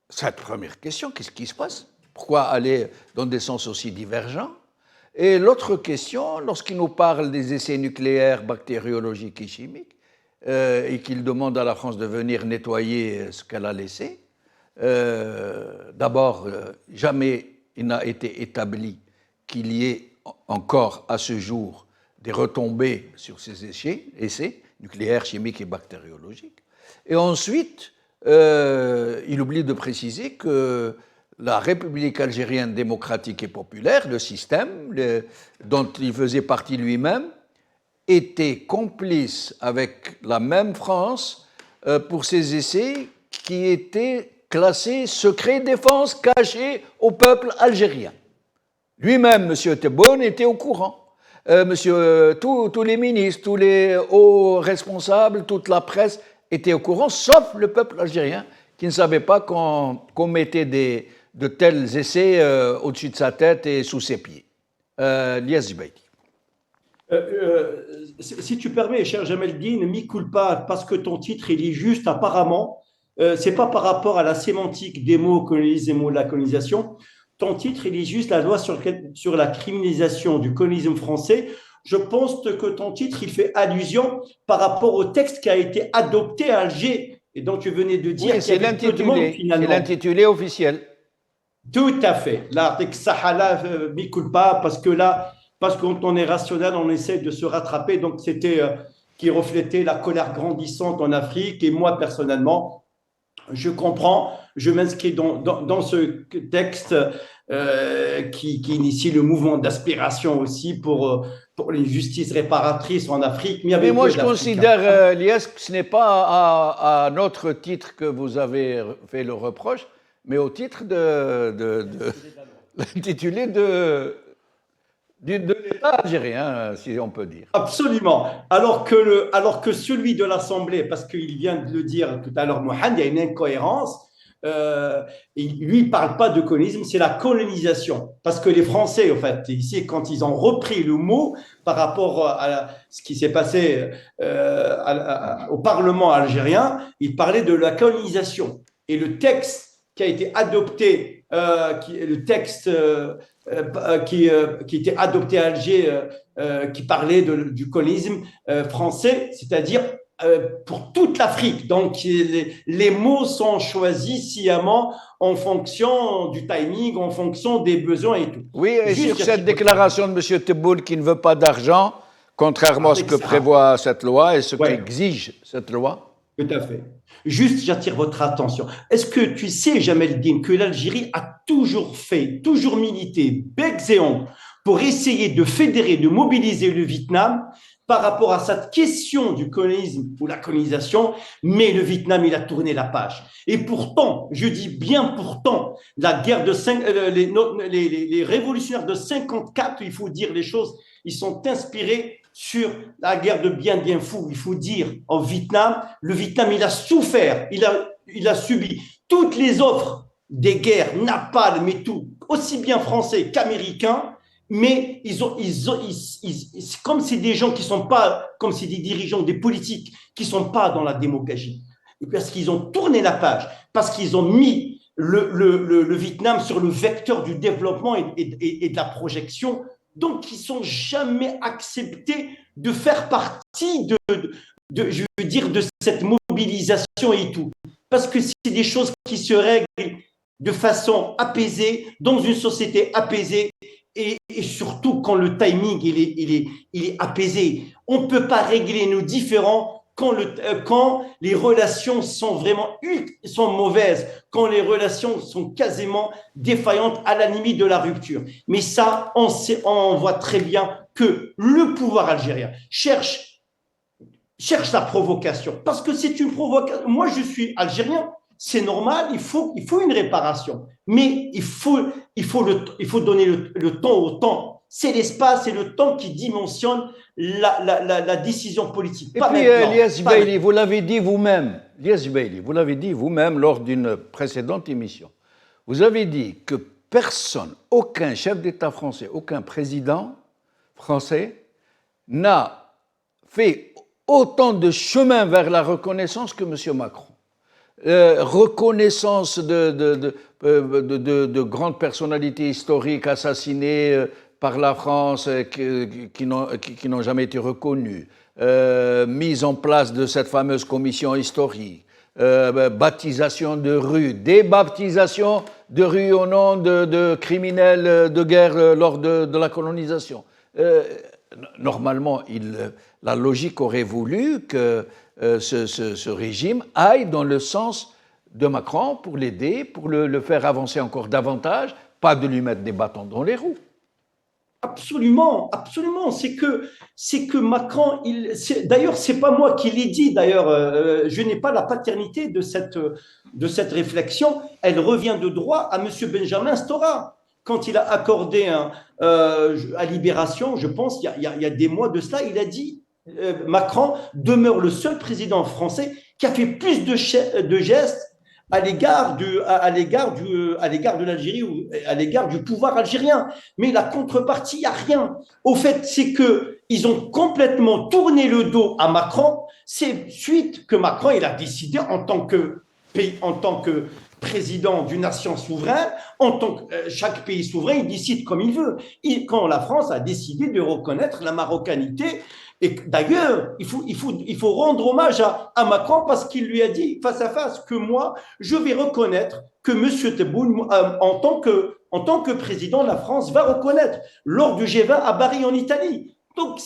Speaker 2: Cette première question, qu'est-ce qui se passe? Pourquoi aller dans des sens aussi divergents? Et l'autre question, lorsqu'il nous parle des essais nucléaires, bactériologiques et chimiques, et qu'il demande à la France de venir nettoyer ce qu'elle a laissé, d'abord, jamais il n'a été établi qu'il y ait encore à ce jour des retombées sur ces essais nucléaires, chimiques et bactériologiques. Et ensuite, il oublie de préciser que la République algérienne démocratique et populaire, le système dont il faisait partie lui-même, était complice avec la même France pour ces essais qui étaient classés secret défense cachés au peuple algérien. Lui-même, M. Tebboune, était au courant. Tous les ministres, tous les hauts responsables, toute la presse étaient au courant, sauf le peuple algérien qui ne savait pas qu'on mettait de tels essais au-dessus de sa tête et sous ses pieds. Lies Jbeili.
Speaker 3: Si tu permets, cher Jamaldine, mi culpa, parce que ton titre, il est juste apparemment, c'est pas par rapport à la sémantique des mots colonisés, des mots de la colonisation. ton titre, il est juste la loi sur la criminalisation du colonisme français. Je pense que ton titre, il fait allusion par rapport au texte qui a été adopté à Alger. Et donc, tu venais de dire
Speaker 2: Oui, c'est l'intitulé officiel.
Speaker 3: Tout à fait. L'article Sahala, mi culpa, parce que là, parce que quand on est rationnel, on essaie de se rattraper. Donc, c'était qui reflétait la colère grandissante en Afrique. Et moi, personnellement, je comprends, je m'inscris dans ce texte qui initie le mouvement d'aspiration aussi pour les justices réparatrices en Afrique.
Speaker 2: Mais moi, je considère, Lies, que ce n'est pas à notre titre que vous avez fait le reproche, mais au titre de l'intitulé de l'État algérien, si on peut dire.
Speaker 3: Absolument. Alors que celui de l'Assemblée, parce qu'il vient de le dire tout à l'heure, Mohamed, il y a une incohérence. Lui, il ne parle pas de colonisme, c'est la colonisation. Parce que les Français, en fait, ici, quand ils ont repris le mot par rapport à ce qui s'est passé au Parlement algérien, ils parlaient de la colonisation. Et le texte qui a été adopté, qui était adopté à Alger, qui parlait du colonisme français, c'est-à-dire pour toute l'Afrique. Donc, les mots sont choisis sciemment en fonction du timing, en fonction des besoins et tout.
Speaker 2: Oui, et sur cette déclaration de M. Tebboune qui ne veut pas d'argent, contrairement à ce que prévoit cette loi et ce qu'exige cette loi.
Speaker 3: Tout à fait. Juste, j'attire votre attention. Est-ce que tu sais, Jamel Eldin, que l'Algérie a toujours milité, becs et ongles, pour essayer de fédérer, de mobiliser le Vietnam par rapport à cette question du colonisme ou la colonisation, mais le Vietnam, il a tourné la page. Et pourtant, je dis bien pourtant, la guerre de les révolutionnaires de 54, il faut dire les choses, ils sont inspirés sur la guerre de Bien Phu. Il faut dire, au Vietnam, le Vietnam, il a souffert, il a subi toutes les offres des guerres, napalm et tout, aussi bien français qu'américains. Mais comme c'est des gens qui sont pas, comme c'est des dirigeants, des politiques qui sont pas dans la démagogie, et parce qu'ils ont tourné la page, parce qu'ils ont mis le Vietnam sur le vecteur du développement et de la projection, donc ils sont jamais acceptés de faire partie je veux dire, de cette mobilisation et tout, parce que c'est des choses qui se règlent de façon apaisée, dans une société apaisée. Et surtout quand le timing il est apaisé. On ne peut pas régler nos différends quand les relations sont mauvaises, quand les relations sont quasiment défaillantes à la limite de la rupture. Mais ça, on voit très bien que le pouvoir algérien cherche la provocation, parce que c'est une provocation. Moi, je suis algérien. C'est normal, il faut une réparation, mais il faut donner le temps au temps. C'est l'espace et le temps qui dimensionnent la décision politique.
Speaker 2: Et puis, Lies Bailey, vous l'avez dit vous-même, lors d'une précédente émission. Vous avez dit que personne, aucun chef d'État français, aucun président français n'a fait autant de chemin vers la reconnaissance que M. Macron. Reconnaissance de grandes personnalités historiques assassinées par la France qui n'ont jamais été reconnues, mise en place de cette fameuse commission historique, baptisation de rues, débaptisation de rues au nom de criminels de guerre lors de la colonisation. Normalement, la logique aurait voulu que ce régime aille dans le sens de Macron pour l'aider, pour le faire avancer encore davantage, pas de lui mettre des bâtons dans les roues.
Speaker 3: Absolument, absolument. C'est que Macron, d'ailleurs, c'est pas moi qui l'ai dit. D'ailleurs, je n'ai pas la paternité de cette réflexion. Elle revient de droit à M. Benjamin Stora. Quand il a accordé à Libération, je pense, il y a des mois de cela, il a dit Macron demeure le seul président français qui a fait plus de gestes à l'égard de l'Algérie ou à l'égard du pouvoir algérien. Mais la contrepartie, il n'y a rien. Au fait, c'est qu'ils ont complètement tourné le dos à Macron. C'est suite que Macron il a décidé en tant que président d'une nation souveraine, chaque pays souverain, il décide comme il veut. Quand la France a décidé de reconnaître la marocanité, et d'ailleurs, il faut rendre hommage à Macron parce qu'il lui a dit face à face que moi, je vais reconnaître que M. Tebboune, en tant que président de la France, va reconnaître lors du G20 à Bari en Italie. Donc,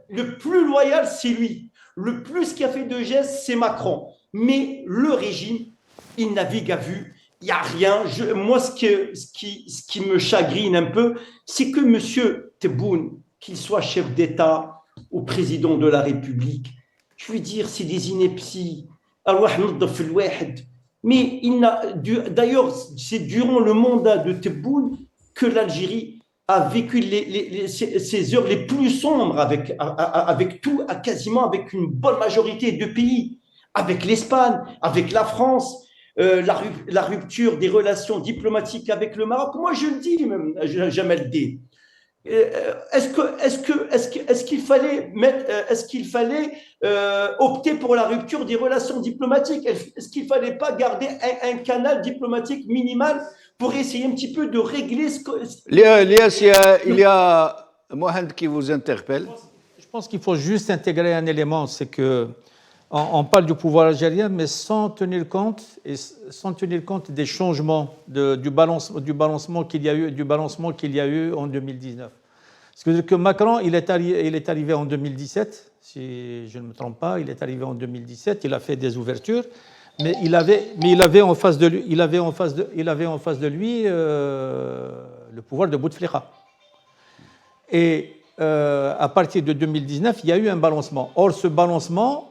Speaker 3: le plus loyal, c'est lui. Le plus qui a fait de gestes, c'est Macron. Mais le régime, il navigue à vue, il n'y a rien. Moi, ce qui me chagrine un peu, c'est que M. Tebboune, qu'il soit chef d'État ou président de la République, je veux dire, c'est des inepties. Mais d'ailleurs, c'est durant le mandat de Tebboune que l'Algérie a vécu ces heures les plus sombres quasiment avec une bonne majorité de pays, avec l'Espagne, avec la France, la rupture des relations diplomatiques avec le Maroc. Moi, je le dis, même, Jamel D. Est-ce qu'il fallait opter pour la rupture des relations diplomatiques? Est-ce qu'il ne fallait pas garder un canal diplomatique minimal pour essayer un petit peu de régler
Speaker 2: Il y a Mohamed qui vous interpelle.
Speaker 4: Je pense qu'il faut juste intégrer un élément, c'est que on parle du pouvoir algérien, mais sans tenir compte des changements du balancement qu'il y a eu en 2019. C'est-à-dire que Macron, il est arrivé en 2017, si je ne me trompe pas, il est arrivé en 2017, il a fait des ouvertures, mais il avait en face de lui le pouvoir de Bouteflika. Et à partir de 2019, il y a eu un balancement. Or, ce balancement,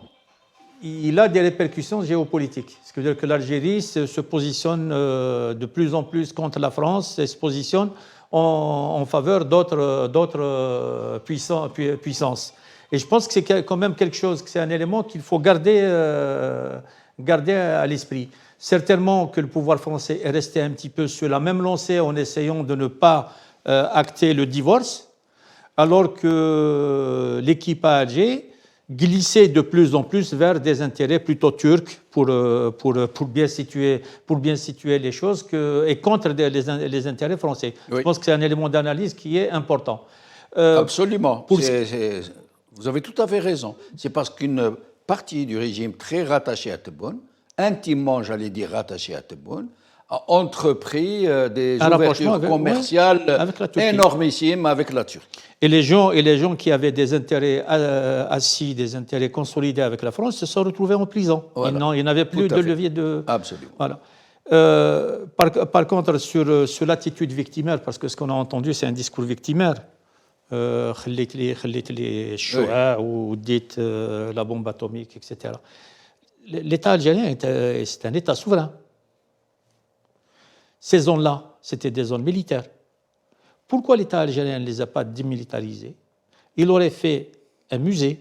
Speaker 4: il a des répercussions géopolitiques. C'est-à-dire que l'Algérie se positionne de plus en plus contre la France et se positionne en faveur d'autres puissances. Et je pense que c'est quand même quelque chose, que c'est un élément qu'il faut garder à l'esprit. Certainement que le pouvoir français est resté un petit peu sur la même lancée en essayant de ne pas acter le divorce, alors que l'équipe à Alger glissait de plus en plus vers des intérêts plutôt turcs pour bien situer les choses et contre les intérêts français. Oui. Je pense que c'est un élément d'analyse qui est important.
Speaker 2: Absolument. Vous avez tout à fait raison. C'est parce qu'une partie du régime très rattachée à Tebboune, intimement, j'allais dire, rattachée à Tebboune, a entrepris des ouvertures commerciales énormissimes avec la Turquie.
Speaker 4: Et les gens qui avaient des intérêts assis, des intérêts consolidés avec la France, se sont retrouvés en prison. Voilà. Il n'avait plus de levier de...
Speaker 2: Absolument.
Speaker 4: Voilà. Par contre, sur l'attitude victimaire, parce que ce qu'on a entendu, c'est un discours victimaire. خليت لي الشعاع وديت la bombe atomique, etc. L'État algérien, c'est un État souverain. Ces zones-là, c'était des zones militaires. Pourquoi l'État algérien ne les a pas démilitarisées? Il aurait fait un musée,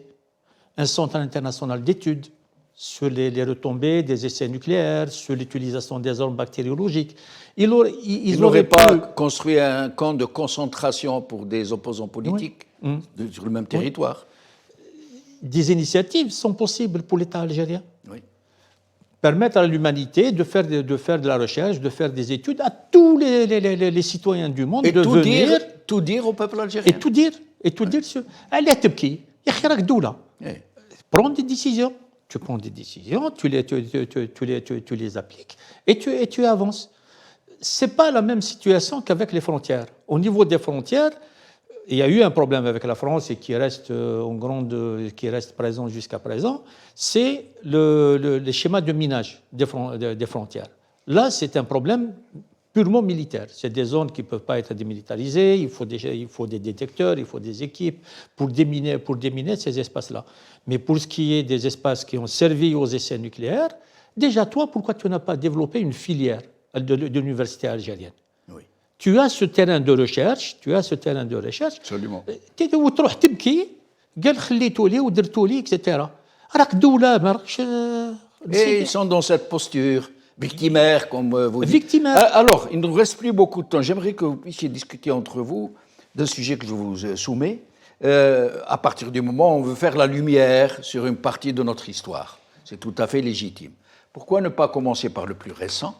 Speaker 4: un centre international d'études sur les retombées des essais nucléaires, sur l'utilisation des armes bactériologiques. Ils
Speaker 2: n'auraient pas construit un camp de concentration pour des opposants politiques sur le même territoire.
Speaker 4: Des initiatives sont possibles pour l'État algérien.
Speaker 2: Oui.
Speaker 4: Permettre à l'humanité de faire de la recherche, de faire des études, à tous les citoyens du monde,
Speaker 2: et
Speaker 4: de venir...
Speaker 2: tout dire au peuple algérien.
Speaker 4: Et tout dire sur... Allez, Tebki, Yakhrak Doula. Prends des décisions. Tu prends des décisions, tu les appliques et tu avances. Ce n'est pas la même situation qu'avec les frontières. Au niveau des frontières, il y a eu un problème avec la France et qui reste présent jusqu'à présent, c'est le schéma de minage des frontières. Là, c'est un problème purement militaire. C'est des zones qui ne peuvent pas être démilitarisées, il faut des détecteurs, il faut des équipes pour déminer ces espaces-là. Mais pour ce qui est des espaces qui ont servi aux essais nucléaires, déjà toi, pourquoi tu n'as pas développé une filière de l'université algérienne?
Speaker 2: Oui.
Speaker 4: Tu as ce terrain de recherche.
Speaker 2: Absolument.
Speaker 4: وتروح تبكي قال خليتوا لي ودرتوا لي etc. راك دولة ما راكش.
Speaker 2: Et ils sont dans cette posture victimaire, comme vous dites.
Speaker 4: Victimaire.
Speaker 2: Alors, il ne nous reste plus beaucoup de temps. J'aimerais que vous puissiez discuter entre vous d'un sujet que je vous soumets. À partir du moment où on veut faire la lumière sur une partie de notre histoire. C'est tout à fait légitime. Pourquoi ne pas commencer par le plus récent,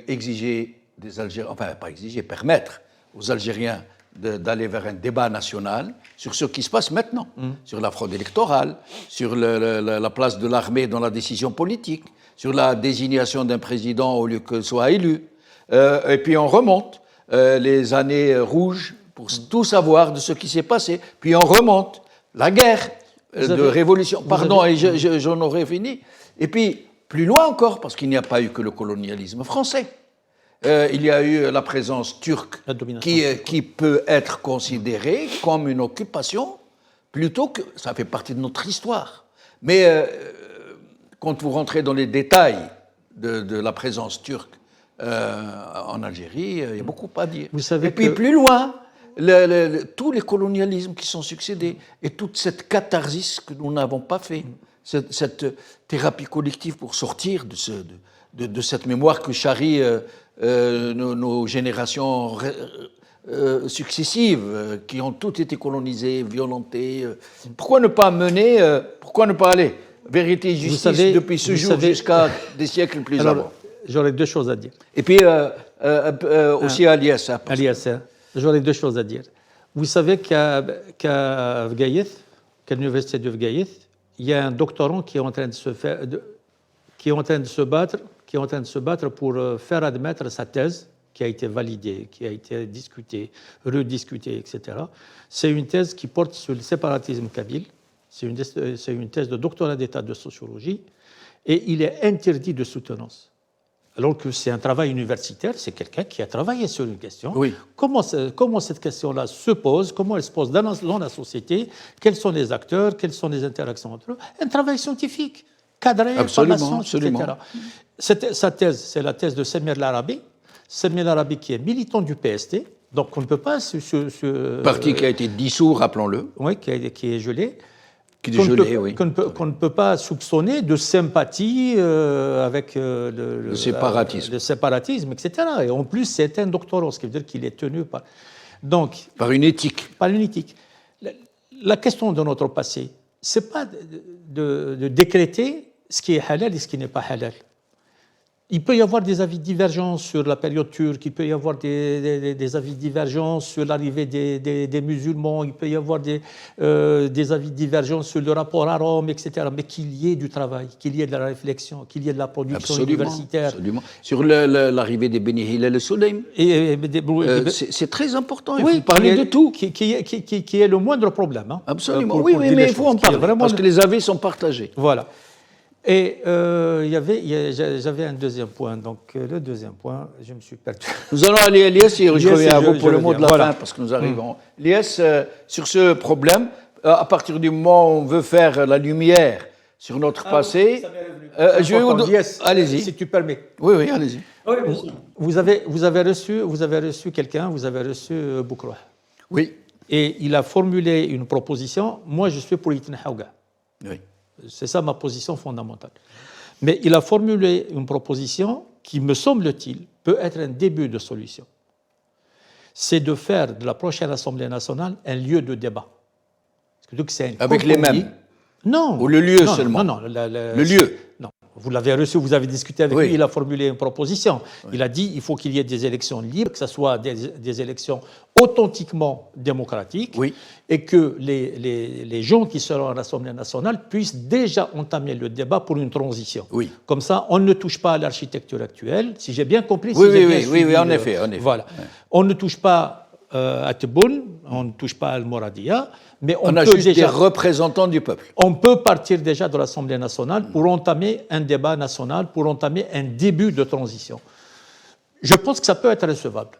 Speaker 2: exiger des Algériens, enfin pas exiger, permettre aux Algériens d'aller vers un débat national sur ce qui se passe maintenant, sur la fraude électorale, sur la place de l'armée dans la décision politique, sur la désignation d'un président au lieu que soit élu. Et puis on remonte les années rouges pour tout savoir de ce qui s'est passé. Puis on remonte la guerre de révolution. Pardon, et j'en aurais fini. Et puis, plus loin encore, parce qu'il n'y a pas eu que le colonialisme français. Il y a eu la présence turque qui peut être considérée comme une occupation, plutôt que... Ça fait partie de notre histoire. Mais quand vous rentrez dans les détails de la présence turque en Algérie, il y a beaucoup à dire.
Speaker 4: Vous savez
Speaker 2: et puis plus loin, tous les colonialismes qui sont succédés et toute cette catharsis que nous n'avons pas fait, cette thérapie collective pour sortir de cette mémoire que charrient nos générations successives qui ont toutes été colonisées, violentées. Pourquoi ne pas aller vérité et justice depuis ce jour jusqu'à des siècles plus avant?
Speaker 4: J'aurais deux choses à dire.
Speaker 2: Et puis aussi à l'IS.
Speaker 4: J'aurais deux choses à dire. Vous savez qu'à Vgaïth, qu'à l'université de Vgaïth, il y a un doctorant qui est en train de se battre pour faire admettre sa thèse, qui a été validée, qui a été discutée, rediscutée, etc. C'est une thèse qui porte sur le séparatisme kabyle. C'est une thèse de doctorat d'état de sociologie, et il est interdit de soutenance. Alors que c'est un travail universitaire, c'est quelqu'un qui a travaillé sur une question.
Speaker 2: Oui.
Speaker 4: Comment cette question-là se pose, comment elle se pose dans la société, quels sont les acteurs, quelles sont les interactions entre eux. Un travail scientifique, cadré par la science, etc. Sa thèse, c'est la thèse de Samir Larabi. Samir Larabi qui est militant du PST, donc on ne peut pas...
Speaker 2: Parti qui a été dissous, rappelons-le.
Speaker 4: Oui, qui est gelé.
Speaker 2: Qu'on
Speaker 4: ne peut pas soupçonner de sympathie avec le séparatisme, etc. Et en plus, c'est un doctorat, ce qui veut dire qu'il est tenu par
Speaker 2: une éthique.
Speaker 4: Par une éthique. La question de notre passé, ce n'est pas de décréter ce qui est halal et ce qui n'est pas halal. Il peut y avoir des avis divergents sur la période turque, il peut y avoir des avis divergents sur l'arrivée des musulmans, il peut y avoir des avis divergents sur le rapport à Rome, etc. Mais qu'il y ait du travail, qu'il y ait de la réflexion, qu'il y ait de la production universitaire.
Speaker 2: Absolument. Sur l'arrivée des Beni Hillel et Soleim, c'est très important, il faut parler de tout.
Speaker 4: Qui est le moindre problème. Hein,
Speaker 2: absolument, mais il faut en parler, parce que les avis sont partagés.
Speaker 4: Voilà. Et j'avais un deuxième point. Donc, le deuxième point, je me suis perdu.
Speaker 2: Nous allons aller à l'IS et je reviens à vous pour le mot de la fin, parce que nous arrivons. L'IS, sur ce problème, à partir du moment où on veut faire la lumière sur notre passé,
Speaker 4: allez-y. Si tu permets.
Speaker 2: Oui, allez-y.
Speaker 3: Oui, bien sûr.
Speaker 4: Vous avez reçu quelqu'un, vous avez reçu Boukroua.
Speaker 2: Oui.
Speaker 4: Et il a formulé une proposition. Moi, je suis pour Itn Haouga.
Speaker 2: Oui.
Speaker 4: C'est ça ma position fondamentale. Mais il a formulé une proposition qui, me semble-t-il, peut être un début de solution. C'est de faire de la prochaine Assemblée nationale un lieu de débat. Donc c'est un
Speaker 2: avec
Speaker 4: compromis.
Speaker 2: Les mêmes?
Speaker 4: Non.
Speaker 2: Ou le lieu seulement?
Speaker 4: Non.
Speaker 2: Le lieu?
Speaker 4: Non. Vous l'avez reçu, vous avez discuté avec lui, il a formulé une proposition.
Speaker 2: Oui.
Speaker 4: Il a dit qu'il faut qu'il y ait des élections libres, que ce soit des élections authentiquement démocratiques, et que les gens qui seront à l'Assemblée nationale puissent déjà entamer le débat pour une transition.
Speaker 2: Oui.
Speaker 4: Comme ça, on ne touche pas à l'architecture actuelle, si j'ai bien compris.
Speaker 2: Oui, en effet.
Speaker 4: Voilà. Ouais. On ne touche pas à Tebboune, on ne touche pas à Al-Mouradia, mais on
Speaker 2: a
Speaker 4: peut
Speaker 2: juste
Speaker 4: déjà,
Speaker 2: des représentants du peuple.
Speaker 4: On peut partir déjà de l'Assemblée nationale pour entamer un débat national, pour entamer un début de transition. Je pense que ça peut être recevable.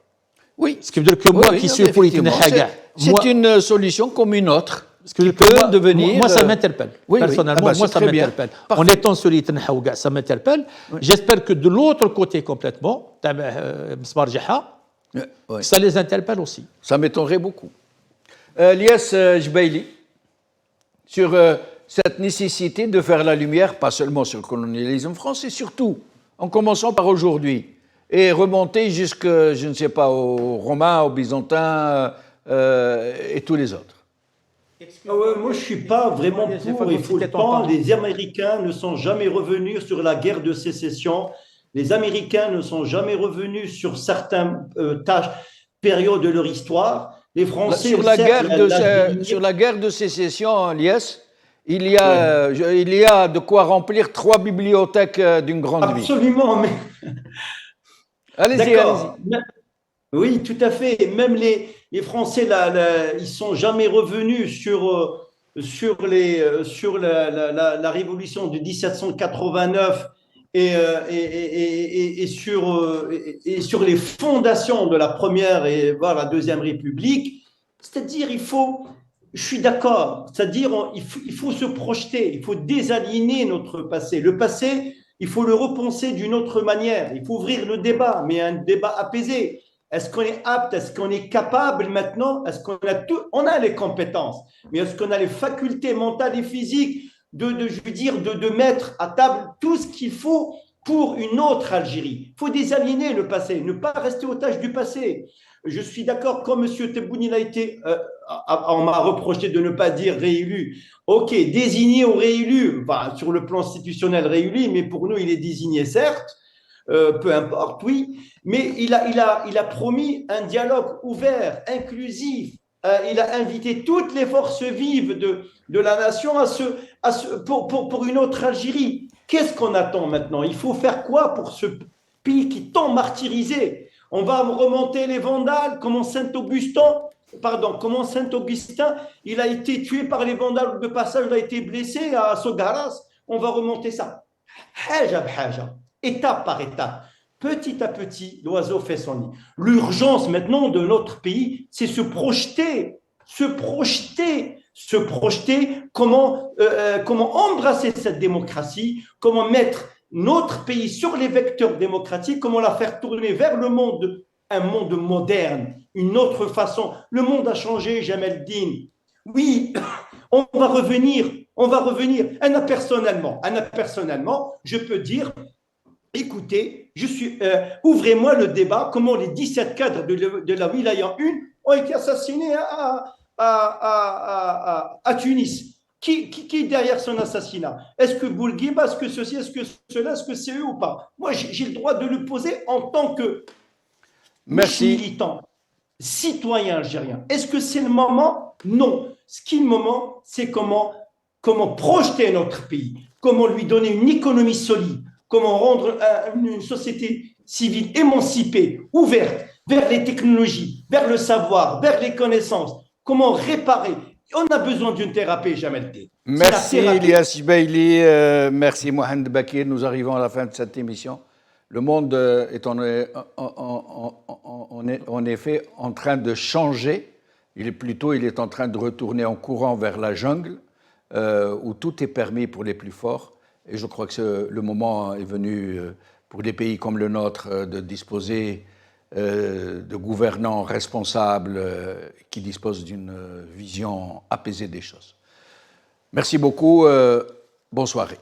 Speaker 2: Oui.
Speaker 4: Ce qui veut dire que moi qui suis pour Itn Haouga,
Speaker 2: c'est une solution comme une autre.
Speaker 4: Moi, ça m'interpelle. Personnellement, moi, ça m'interpelle. En étant sur Itn Haouga, ça m'interpelle. J'espère que de l'autre côté complètement, Msbar Jaha, ça les interpelle aussi.
Speaker 2: Ça m'étonnerait beaucoup. Lies Jbeili, sur cette nécessité de faire la lumière, pas seulement sur le colonialisme français, surtout, en commençant par aujourd'hui, et remonter jusque, je ne sais pas, aux Romains, aux Byzantins et tous les autres.
Speaker 3: Moi, je ne suis pas vraiment pour. Il faut le temps. Les Américains ne sont jamais revenus sur la guerre de sécession. Les Américains ne sont jamais revenus sur certaines périodes de leur histoire. Les Français,
Speaker 2: sur la guerre de sécession, Lies, il y a de quoi remplir 3 bibliothèques d'une grande ville.
Speaker 3: Absolument, mais...
Speaker 2: Allez-y.
Speaker 3: Oui, tout à fait. Même les Français, ils ne sont jamais revenus sur la révolution de 1789 et sur les fondations de la première et voire la deuxième République. C'est-à-dire, je suis d'accord, c'est-à-dire il faut se projeter, il faut désaliéner notre passé. Le passé, il faut le repenser d'une autre manière. Il faut ouvrir le débat, mais un débat apaisé. Est-ce qu'on est apte, est-ce qu'on est capable maintenant, est-ce qu'on a tout, on a les compétences, mais est-ce qu'on a les facultés mentales et physiques de mettre à table tout ce qu'il faut pour une autre Algérie. Il faut désaliéner le passé, ne pas rester otage du passé. Je suis d'accord, quand M. Tebboune on m'a reproché de ne pas dire réélu. Ok, désigné ou réélu, sur le plan institutionnel réélu, mais pour nous, il est désigné, certes, peu importe, oui, mais il a promis un dialogue ouvert, inclusif. Il a invité toutes les forces vives de la nation pour une autre Algérie. Qu'est-ce qu'on attend maintenant? Il faut faire quoi pour ce pays qui est tant martyrisé? On va remonter les Vandales, comment Saint-Augustin, il a été tué par les Vandales de passage, il a été blessé à Sogaras. On va remonter ça. Étape par étape. Petit à petit, l'oiseau fait son nid. L'urgence maintenant de notre pays, c'est se projeter, comment embrasser cette démocratie, comment mettre notre pays sur les vecteurs démocratiques, comment la faire tourner vers le monde, un monde moderne, une autre façon. Le monde a changé, Jamel Din. Oui, on va revenir. Anna, personnellement, je peux dire, écoutez, ouvrez-moi le débat, comment les 17 cadres de la Wilaya 1 ont été assassinés à Tunis. Qui est derrière son assassinat? Est-ce que Bourguiba, est-ce que ceci, est-ce que cela, est-ce que c'est eux ou pas? Moi, j'ai le droit de le poser en tant que militant, citoyen algérien. Est-ce que c'est le moment? Non. Ce qui est le moment, c'est comment projeter notre pays, comment lui donner une économie solide, comment rendre une société civile émancipée, ouverte vers les technologies, vers le savoir, vers les connaissances, comment réparer. On a besoin d'une thérapie, Jamel Din.
Speaker 2: Merci Ilyas Beili, merci Mohamed Bakir. Nous arrivons à la fin de cette émission. Le monde est en effet en train de changer. Il est en train de retourner en courant vers la jungle, où tout est permis pour les plus forts. Et je crois que le moment est venu pour des pays comme le nôtre de disposer de gouvernants responsables qui disposent d'une vision apaisée des choses. Merci beaucoup. Bonne soirée.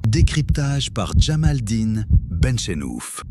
Speaker 1: Décryptage par Jamaldine Benchenouf.